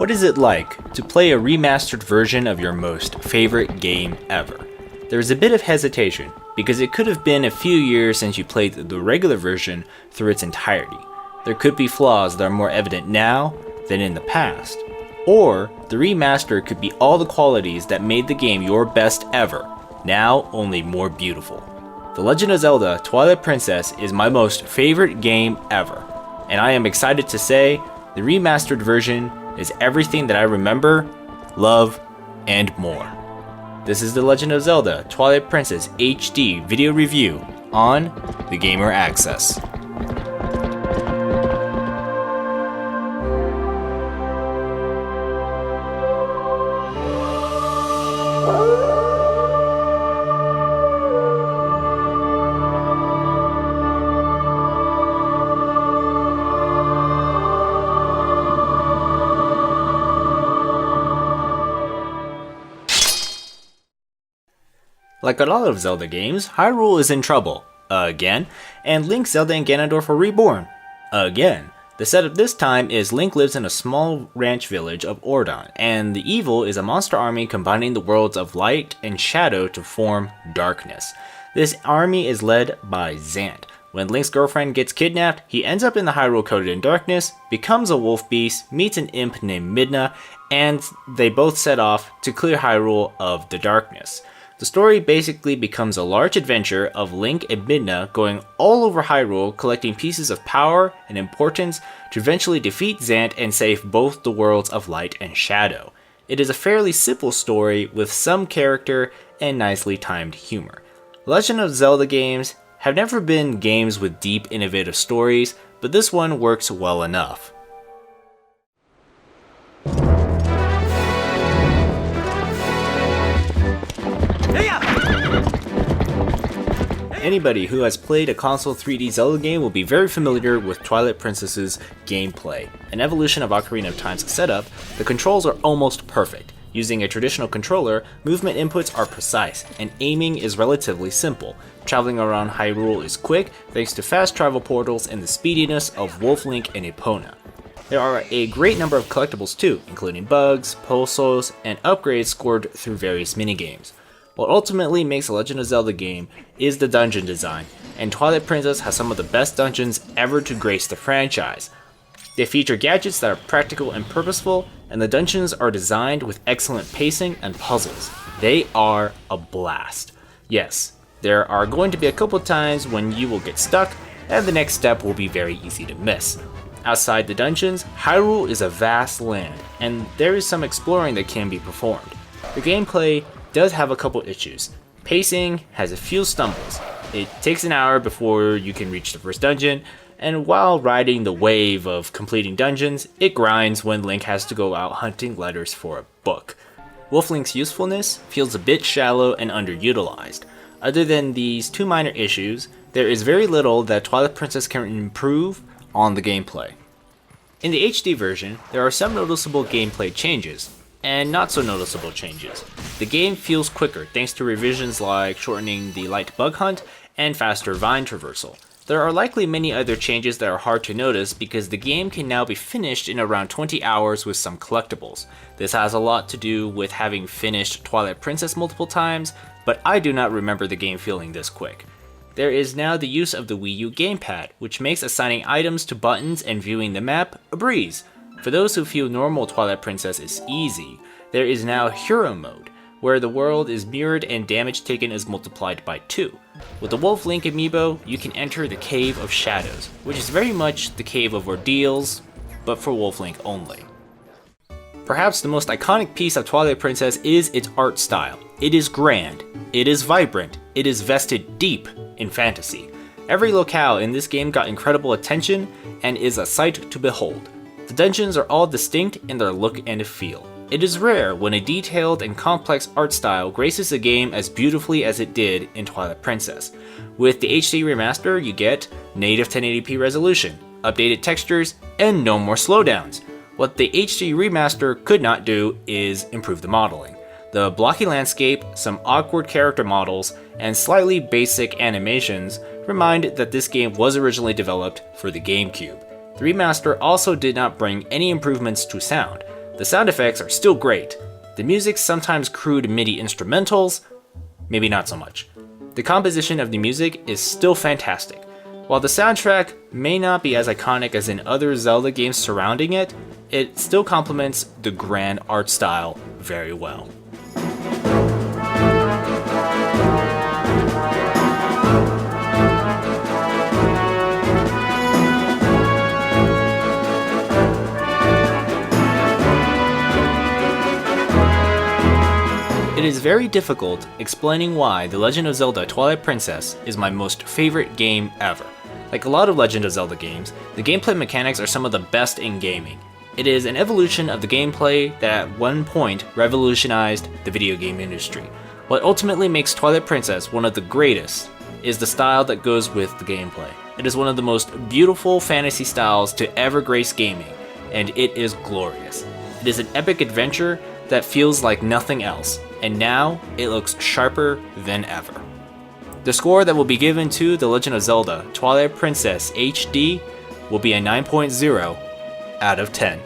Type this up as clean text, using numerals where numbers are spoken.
What is it like to play a remastered version of your most favorite game ever? There's a bit of hesitation, because it could have been a few years since you played the regular version through its entirety. There could be flaws that are more evident now than in the past. Or, the remaster could be all the qualities that made the game your best ever, now only more beautiful. The Legend of Zelda Twilight Princess is my most favorite game ever, and I am excited to say the remastered version is everything that I remember, love, and more. This is the Legend of Zelda Twilight Princess HD video review on the Gamer Access. Like a lot of Zelda games, Hyrule is in trouble, again, and Link, Zelda, and Ganondorf are reborn, again. The setup this time is Link lives in a small ranch village of Ordon, and the evil is a monster army combining the worlds of light and shadow to form darkness. This army is led by Zant. When Link's girlfriend gets kidnapped, he ends up in the Hyrule coated in darkness, becomes a wolf beast, meets an imp named Midna, and they both set off to clear Hyrule of the darkness. The story basically becomes a large adventure of Link and Midna going all over Hyrule collecting pieces of power and importance to eventually defeat Zant and save both the worlds of light and shadow. It is a fairly simple story with some character and nicely timed humor. Legend of Zelda games have never been games with deep, innovative stories, but this one works well enough. Anybody who has played a console 3D Zelda game will be very familiar with Twilight Princess's gameplay. An evolution of Ocarina of Time's setup, the controls are almost perfect. Using a traditional controller, movement inputs are precise, and aiming is relatively simple. Traveling around Hyrule is quick thanks to fast travel portals and the speediness of Wolf Link and Epona. There are a great number of collectibles too, including bugs, pulsos, and upgrades scored through various minigames. What ultimately makes a Legend of Zelda game is the dungeon design, and Twilight Princess has some of the best dungeons ever to grace the franchise. They feature gadgets that are practical and purposeful, and the dungeons are designed with excellent pacing and puzzles. They are a blast. Yes, there are going to be a couple times when you will get stuck, and the next step will be very easy to miss. Outside the dungeons, Hyrule is a vast land, and there is some exploring that can be performed. The gameplay does have a couple issues. Pacing has a few stumbles. It takes an hour before you can reach the first dungeon, and while riding the wave of completing dungeons, it grinds when Link has to go out hunting letters for a book. Wolf Link's usefulness feels a bit shallow and underutilized. Other than these two minor issues, there is very little that Twilight Princess can improve on the gameplay. In the HD version, there are some noticeable gameplay changes, and not so noticeable changes. The game feels quicker thanks to revisions like shortening the light bug hunt and faster vine traversal. There are likely many other changes that are hard to notice because the game can now be finished in around 20 hours with some collectibles. This has a lot to do with having finished Twilight Princess multiple times, but I do not remember the game feeling this quick. There is now the use of the Wii U gamepad, which makes assigning items to buttons and viewing the map a breeze. For those who feel normal Twilight Princess is easy, there is now Hero Mode, where the world is mirrored and damage taken is multiplied by 2. With the Wolf Link amiibo, you can enter the Cave of Shadows, which is very much the Cave of Ordeals, but for Wolf Link only. Perhaps the most iconic piece of Twilight Princess is its art style. It is grand, it is vibrant, it is vested deep in fantasy. Every locale in this game got incredible attention and is a sight to behold. The dungeons are all distinct in their look and feel. It is rare when a detailed and complex art style graces a game as beautifully as it did in Twilight Princess. With the HD remaster, you get native 1080p resolution, updated textures, and no more slowdowns. What the HD remaster could not do is improve the modeling. The blocky landscape, some awkward character models, and slightly basic animations remind that this game was originally developed for the GameCube. The remaster also did not bring any improvements to sound. The sound effects are still great. The music's sometimes crude MIDI instrumentals, maybe not so much. The composition of the music is still fantastic. While the soundtrack may not be as iconic as in other Zelda games surrounding it, it still complements the grand art style very well. It is very difficult explaining why The Legend of Zelda Twilight Princess is my most favorite game ever. Like a lot of Legend of Zelda games, the gameplay mechanics are some of the best in gaming. It is an evolution of the gameplay that at one point revolutionized the video game industry. What ultimately makes Twilight Princess one of the greatest is the style that goes with the gameplay. It is one of the most beautiful fantasy styles to ever grace gaming, and it is glorious. It is an epic adventure that feels like nothing else, and now it looks sharper than ever. The score that will be given to The Legend of Zelda Twilight Princess HD will be a 9.0 out of 10.